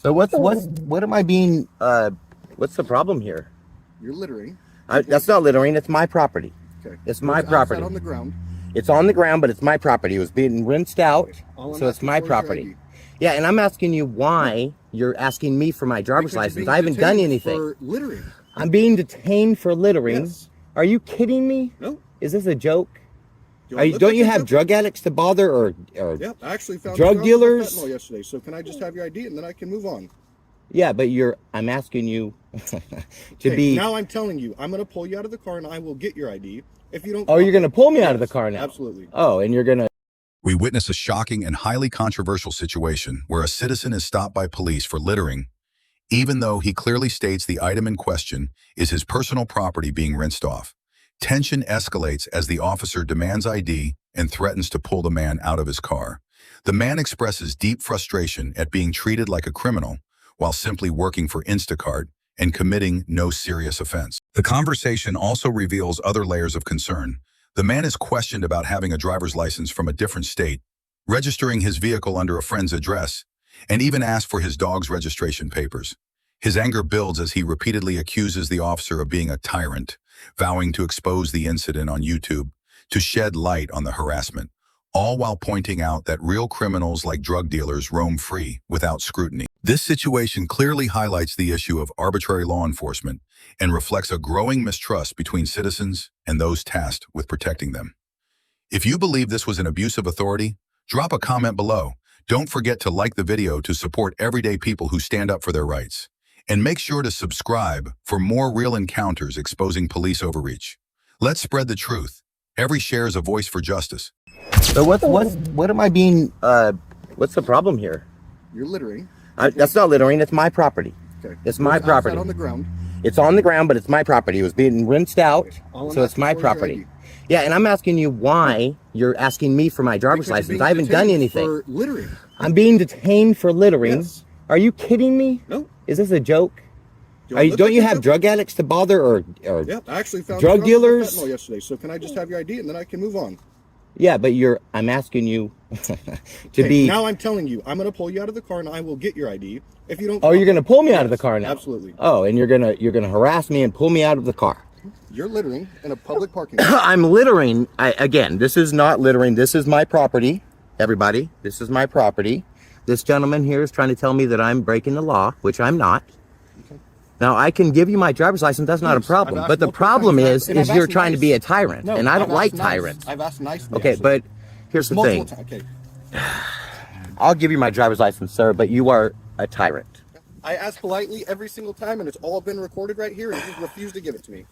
So what am I being, what's the problem here? You're littering. That's not littering, it's my property. Okay. It's my property. Outside on the ground. It's on the ground, but it's my property. It was being rinsed out, so it's my property. Yeah, and I'm asking you why you're asking me for my driver's license. I haven't done anything. For littering. I'm being detained for littering. Yes. Are you kidding me? No. Is this a joke? Don't you have drug addicts to bother or Yep, I actually found drug dealers yesterday. So can I just have your ID and then I can move on? Yeah, but I'm asking you to be. Now I'm telling you, I'm going to pull you out of the car and I will get your ID. If you don't. Oh, you're going to pull me out of the car now? Absolutely. Oh, and you're going to. We witness a shocking and highly controversial situation where a citizen is stopped by police for littering, even though he clearly states the item in question is his personal property being rinsed off. Tension escalates as the officer demands ID and threatens to pull the man out of his car. The man expresses deep frustration at being treated like a criminal while simply working for Instacart and committing no serious offense. The conversation also reveals other layers of concern. The man is questioned about having a driver's license from a different state, registering his vehicle under a friend's address, and even asked for his dog's registration papers. His anger builds as he repeatedly accuses the officer of being a tyrant, vowing to expose the incident on YouTube to shed light on the harassment, all while pointing out that real criminals like drug dealers roam free without scrutiny. This situation clearly highlights the issue of arbitrary law enforcement and reflects a growing mistrust between citizens and those tasked with protecting them. If you believe this was an abuse of authority, drop a comment below. Don't forget to like the video to support everyday people who stand up for their rights. And make sure to subscribe for more real encounters exposing police overreach. Let's spread the truth. Every share is a voice for justice. So what am I being, what's the problem here? You're littering. That's not littering, it's my property. Okay. It's my property. Outside on the ground. It's on the ground, but it's my property. It was being rinsed out, so it's my property. Yeah, and I'm asking you why you're asking me for my driver's license. I haven't done anything. For littering. I'm being detained for littering. Yes. Are you kidding me? No. Is this a joke? Don't you have drug addicts to bother or Yep, I actually found drug dealers yesterday. So can I just have your ID and then I can move on? Yeah, but I'm asking you to be. Now I'm telling you, I'm going to pull you out of the car and I will get your ID. If you don't. Oh, you're going to pull me out of the car now? Absolutely. Oh, and you're going to harass me and pull me out of the car. You're littering in a public parking lot. I'm littering. Again, this is not littering. This is my property. Everybody, this is my property. This gentleman here is trying to tell me that I'm breaking the law, which I'm not. Okay. Now, I can give you my driver's license. That's not a problem. But the problem is you're trying to be a tyrant. No, and I don't like tyrants. I've asked nicely. Okay, but here's the thing. Okay. I'll give you my driver's license, sir, but you are a tyrant. I ask politely every single time, and it's all been recorded right here, and you refuse to give it to me.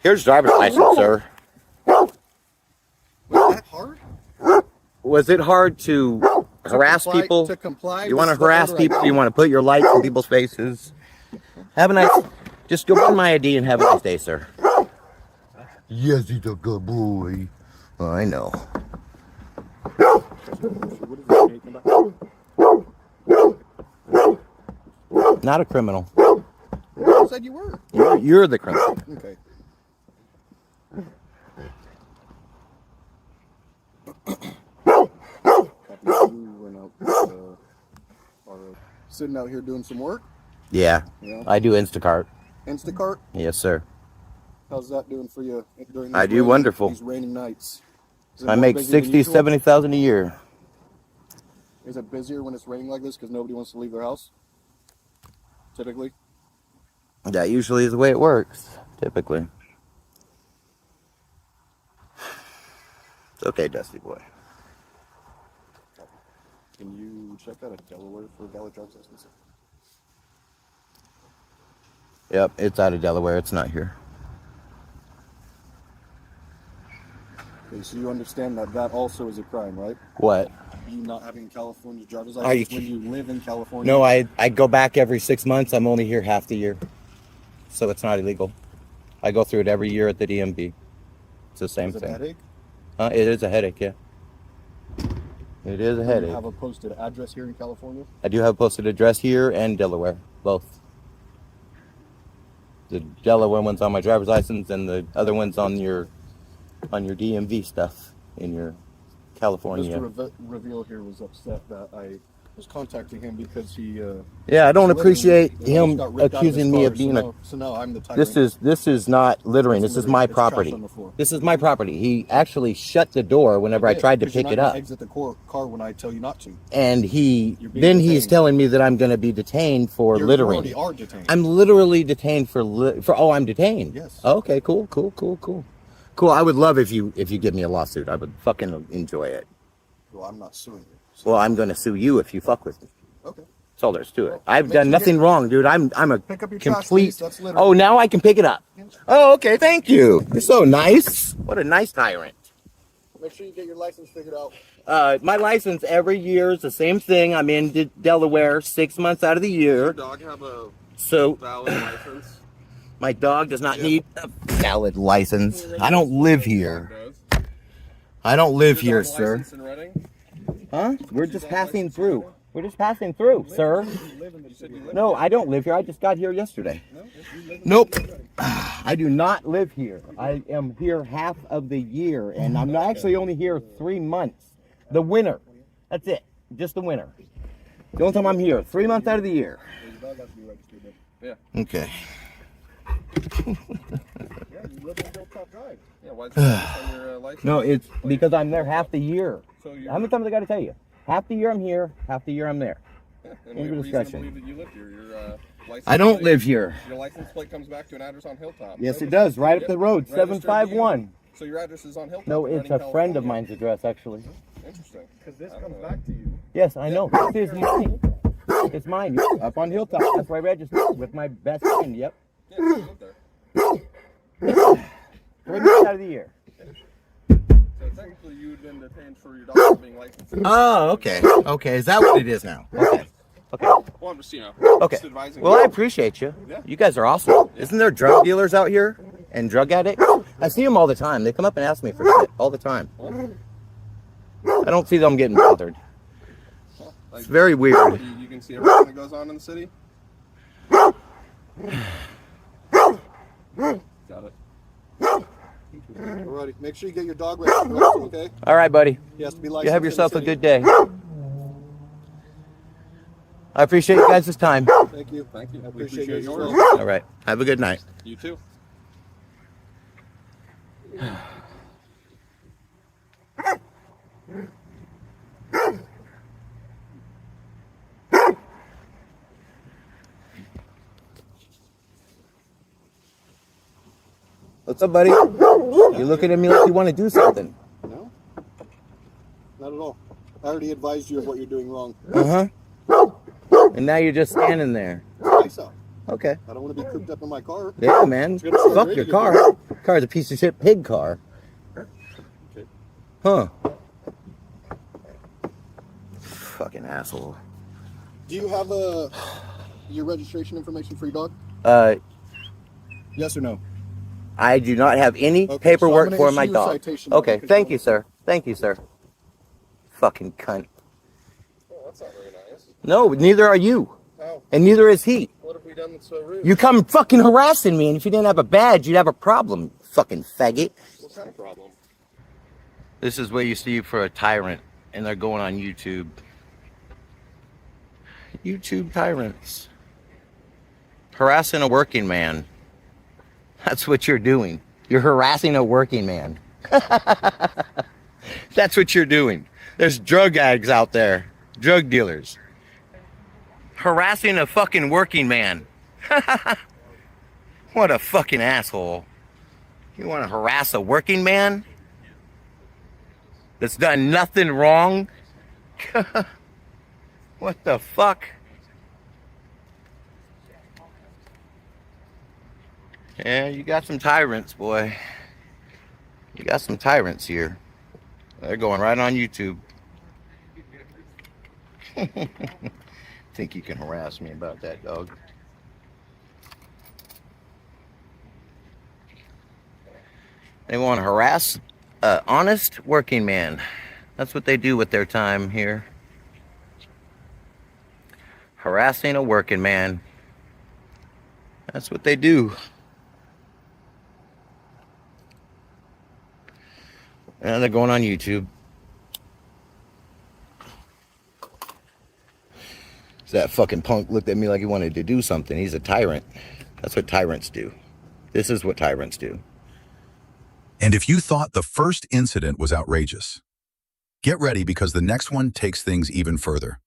Here's driver's license, sir. Was that hard? Was it hard to harass people? To comply? You want to harass people? You want to put your lights in people's faces? Have a nice. Just go bring my ID and have a nice day, sir. Yes, he's a good boy. Oh, I know. Not a criminal. You said you were. You're the criminal. Okay. Sitting out here doing some work. Yeah. I do Instacart. Instacart? Yes, sir. How's that doing for you during I do wonderful. These raining nights? I make 60, 70,000 a year. Is it busier when it's raining like this because nobody wants to leave their house? Typically? That usually is the way it works, typically. It's okay, Dusty boy. Can you check out a Delaware for valid driver's license? Yep, it's out of Delaware. It's not here. Okay, so you understand that also is a crime, right? What? You not having California driver's license when you live in California? No, I go back every 6 months. I'm only here half the year. So it's not illegal. I go through it every year at the DMV. It's the same thing. Is it a headache? It is a headache, yeah. It is a headache. Do you have a posted address here in California? I do have a posted address here and Delaware, both. The Delaware one's on my driver's license and the other one's on your DMV stuff in your California. Mr. Reveal here was upset that I was contacting him because he. Yeah, I don't was appreciate littering and him almost got ripped out of his accusing me of car, being so now I'm the tyrant. This is not littering. It's This is littering. my It's trash property. on the floor. This is my property. He actually shut the door whenever I tried to Because you're pick not it gonna up. Exit the car when I tell you not to. And he's detained. telling me that I'm going to be detained for You littering. already are detained. I'm literally detained for oh, I'm detained. Yes. Okay, cool. Cool. I would love if you give me a lawsuit. I would fucking enjoy it. Well, I'm not suing you. So. Well, I'm going to sue you if you fuck with me. Okay. That's all there's to it. Well, I've done nothing wrong, dude. I'm a Pick up your trash, complete. please. That's littering. Oh, now I can pick it up. Oh, okay. Thank you. You're so nice. What a nice tyrant. Make sure you get your license figured out. My license every year is the same thing. I'm in Delaware 6 months out of the year. Does your dog have a So valid license? my dog does not need a valid license. I don't live here. I don't live here, sir. In Reading? Huh? We're just passing through. We're just passing through, sir. No, I don't live here. I just got here yesterday. Nope. I do not live here. I am here half of the year, and I'm actually only here 3 months. The winter. That's it. Just the winter. The only time I'm here. 3 months out of the year. Yeah. Okay. Yeah, why is it on your license? No, it's because I'm there half the year. So How many times I got to tell you? Half the year I'm here, half the year I'm there. and End we of have reason to discussion. believe that you live here. Your license I don't plate- live here. Your license plate comes back to an address on Hilltop. Yes, it does. Right up the road, Registered 751. So your address is on Hilltop. No, in it's Reading, a friend of California. mine's address, actually. Interesting. Because this comes back to you. Yes, I know. This is mine. It's mine. Up on Hilltop. That's where I registered with my best friend. Yep. Yeah, you live there. 3 months out of the year. So technically you would have been detained for your dog not being licensed. Oh, okay. Okay, is that what it is now? Okay. Okay. Well, I'm just, Okay. just advising Well, you. I appreciate you. Yeah. You guys are awesome. Isn't there drug dealers out here and drug addicts? I see them all the time. They come up and ask me for shit all the time. I don't see them getting bothered. Like, It's very weird. you can see everything that goes on in the city. Got it. Alrighty. Make sure you get your dog registered, okay? All right, buddy. He has to be licensed. You have in the yourself a city. good day. I appreciate you guys' time. Thank you. Thank you. I We appreciate appreciate yours. yours. All right. Have a good night. You too. What's up, buddy? You're looking at me like you want to do something. No? Not at all. I already advised you of what you're doing wrong. Uh-huh. And now you're just standing there. Nice out. Okay. I don't want to be cooped up in my car. Yeah, man. gonna sound Fuck great your if you car. do. Car's a piece of shit pig car. Okay. Huh. Fucking asshole. Do you have your registration information for your dog? Yes or no? I do not have any Okay, so I'm paperwork gonna for issue my you a dog. citation Okay, because thank you you, sir. Thank you, sir. Fucking cunt. Oh, that's not very nice. No, neither are you. How? And neither is he. What have we done that's so rude? You come fucking harassing me, and if you didn't have a badge, you'd have a problem, fucking faggot. What kind of problem? This is what you see for a tyrant, and they're going on YouTube. YouTube tyrants. Harassing a working man. That's what you're doing. You're harassing a working man. That's what you're doing. There's drug addicts out there. Drug dealers. Harassing a fucking working man. What a fucking asshole. You want to harass a working man that's done nothing wrong? What the fuck? Yeah, you got some tyrants, boy. You got some tyrants here. They're going right on YouTube. Think you can harass me about that, dog? They want to harass an honest working man. That's what they do with their time here. Harassing a working man. That's what they do. And they're going on YouTube. So that fucking punk looked at me like he wanted to do something. He's a tyrant. That's what tyrants do. This is what tyrants do. And if you thought the first incident was outrageous, get ready because the next one takes things even further.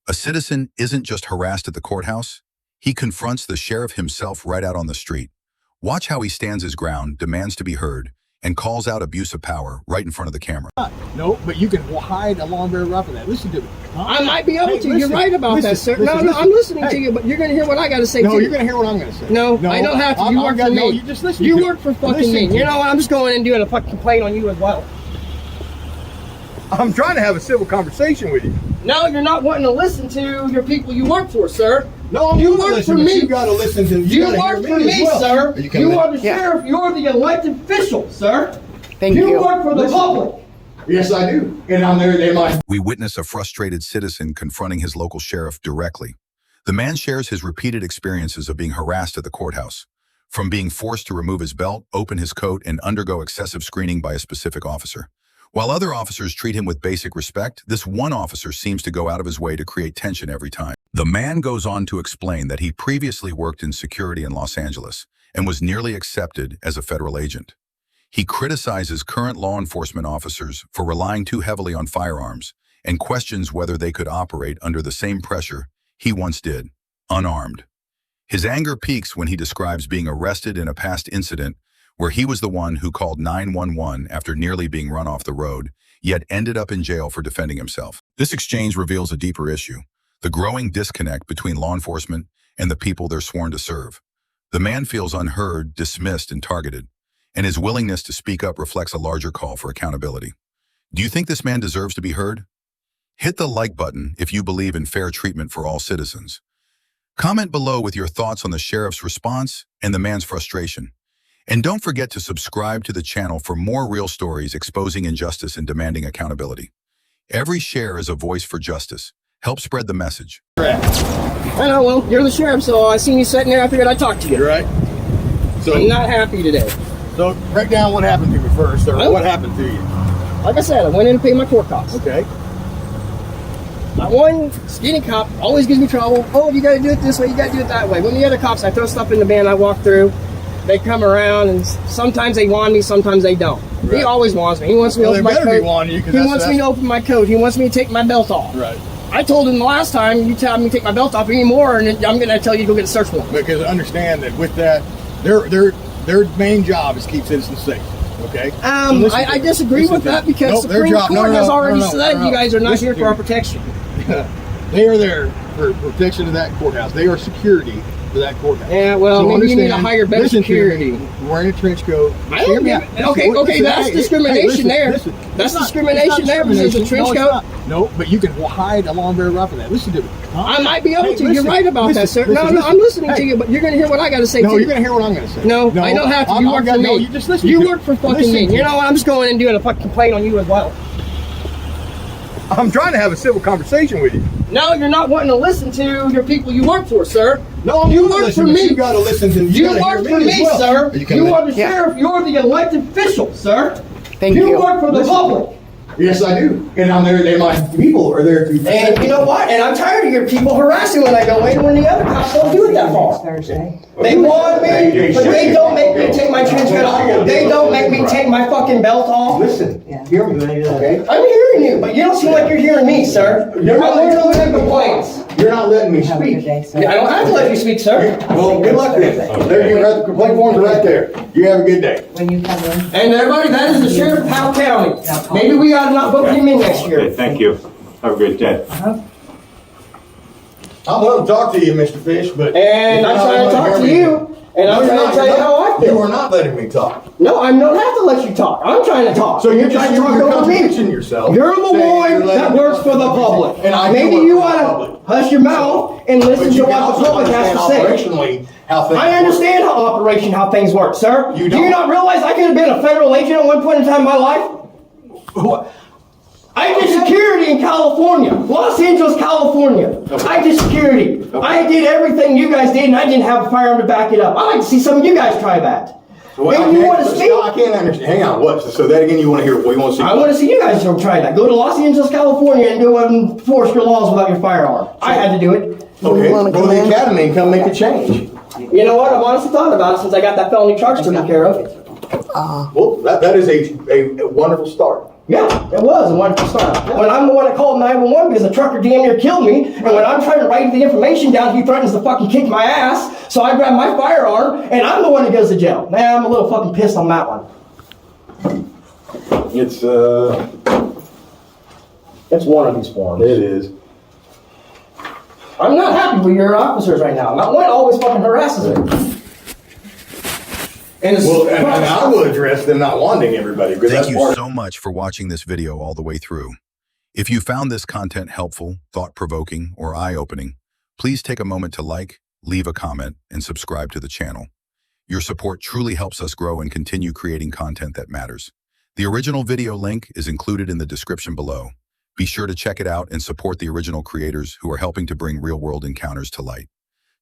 A citizen isn't just harassed at the courthouse, he confronts the sheriff himself right out on the street. Watch how he stands his ground, demands to be heard, and calls out abuse of power right in front of the camera. No, but you can hide a long very rough of that. Listen to me. I might be able to. Listen, you're right about that, sir. No, I'm listening to you, but you're going to hear what I got to say. No, too. you're going to hear what I'm going to say. No, I don't have to. You work for me. No, you just listen. You work for fucking me. You know what? I'm just going and doing a fucking complaint on you as well. I'm trying to have a civil conversation with you. No, you're not wanting to listen to your people you work for, sir. No, you work for me. You got to listen to. You work for me, sir. You are the Yeah. sheriff. You're the elected official, sir. Thank you. You work for the public. Yes, I do. And I'm there. They might. We witness a frustrated citizen confronting his local sheriff directly. The man shares his repeated experiences of being harassed at the courthouse, from being forced to remove his belt, open his coat, and undergo excessive screening by a specific officer. While other officers treat him with basic respect, this one officer seems to go out of his way to create tension every time. The man goes on to explain that he previously worked in security in Los Angeles and was nearly accepted as a federal agent. He criticizes current law enforcement officers for relying too heavily on firearms and questions whether they could operate under the same pressure he once did, unarmed. His anger peaks when he describes being arrested in a past incident where he was the one who called 911 after nearly being run off the road, yet ended up in jail for defending himself. This exchange reveals a deeper issue, the growing disconnect between law enforcement and the people they're sworn to serve. The man feels unheard, dismissed, and targeted, and his willingness to speak up reflects a larger call for accountability. Do you think this man deserves to be heard? Hit the like button if you believe in fair treatment for all citizens. Comment below with your thoughts on the sheriff's response and the man's frustration. And don't forget to subscribe to the channel for more real stories exposing injustice and demanding accountability. Every share is a voice for justice. Help spread the message. I know, well, you're the sheriff, so I seen you sitting there. I figured I'd talk to you. You're right. So, I'm not happy today. so break down what happened to me first, or Well, what happened to you. Like I said, I went in and paid my court costs. Okay. That one skinny cop always gives me trouble. Oh, you got to do it this way, you got to do it that way. When the other cops, I throw stuff in the van, I walk through. They come around, and sometimes they want me, sometimes they don't. Right. He always wants me. He wants me to Well, open they my better be coat. wanting you, 'cause He that's- wants me to open my coat. He wants me to take my belt off. Right. I told him the last time, you tell me to take my belt off anymore, and I'm going to tell you to go get a search warrant. Because understand that with that, their main job is keep citizens safe. Okay. So listen I to- disagree listen with to- that because Nope, their Supreme job- Court has already no, said you guys are not Listen here to for our me. protection. They are there for protection of that courthouse. They are security for that courthouse. Yeah, well, So maybe you need to understand- hire better listen to me. security. Wearing a trench coat. I Hear don't me give out. it. Okay, Listen, that's hey, discrimination listen, there. listen. That's It's not- discrimination it's not there because it's a discrimination. trench No, coat. it's not. No, but you can hide a long very rough of that. Listen to me. I might be able Hey, to. listen, You're right about listen, that, sir. listen, No, I'm listening hey. to you, but you're going to hear what I got to say No, too. you're going to hear what I'm going to say. No, I don't have to. You work for me. No, you just listen. You work for fucking Listen me. to You know what? I'm just going and doing a fucking complaint on you as well. I'm trying to have a civil conversation with you. No, you're not wanting to listen to your people you work for, sir. No, you work for me. You got to listen to. You gotta hear work for as me, well. sir. Are you coming You in? are the sheriff. You're the elected official, sir. Thank You you. work for the Listen. public. Yes, I do. And I'm there. My people are there to. And you know what? And I'm tired of your people harassing when I go in when the other cops don't do it that far. They want me, but they don't make me take my trench coat off. They don't make me take my fucking belt off. Listen, hear me, okay? I'm hearing you, but you don't seem like you're hearing me, sir. You're not I'm losing complaints. You're not letting me Have a good speak. day, sir. I don't have to let you speak, sir. Well, good luck then. There, your complaint forms are right there. You have a good day. When you come in, And everybody, that is the sheriff of Powell County. Maybe we ought to not vote him in next year. Okay, thank you. Have a great day. I'm willing to talk to you, Mr. Fish, but. And I'm trying to talk to you, and I'm trying to tell you how I You feel. are not letting me talk. No, I don't have to let you talk. I'm trying to talk. So you're trying just, to talk you're over me. contradicting yourself. You're the saying one you're letting that me works talk. for the public. And I do Maybe work you for the ought to public. hush your mouth and listen But to you what can the also public has to understand say. operationally how things I work. understand how things work, sir. You Do you don't. not realize I could have been a federal agent at one point in time in my life? I did security in California, Los Angeles, California. I did security. I did everything you guys did, and I didn't have a firearm to back it up. I'd like to see some of you guys try that. Maybe you want to speak? I can't understand. Hang on. What? So that again, you want to hear what you want to see? I want to see you guys try that. Go to Los Angeles, California, and go and enforce your laws without your firearm. I had to do it. Okay, go to the academy and come make a change. You know what? I've honestly thought about it since I got that felony charge taken care of. Well, that is a wonderful start. Yeah, it was a wonderful start. When I'm the one that called 911 because the trucker damn near killed me, and when I'm trying to write the information down, he threatens to fucking kick my ass, so I grab my firearm, and I'm the one that goes to jail. Man, I'm a little fucking pissed on that one. It's one of these forms. It is. I'm not happy with your officers right now. That one always fucking harasses me. And I will address them not wanting everybody. Thank you so much for watching this video all the way through. If you found this content helpful, thought-provoking, or eye-opening, please take a moment to like, leave a comment, and subscribe to the channel. Your support truly helps us grow and continue creating content that matters. The original video link is included in the description below. Be sure to check it out and support the original creators who are helping to bring real-world encounters to light.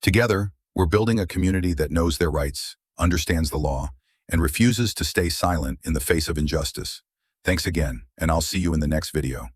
Together, we're building a community that knows their rights, understands the law, and refuses to stay silent in the face of injustice. Thanks again, and I'll see you in the next video.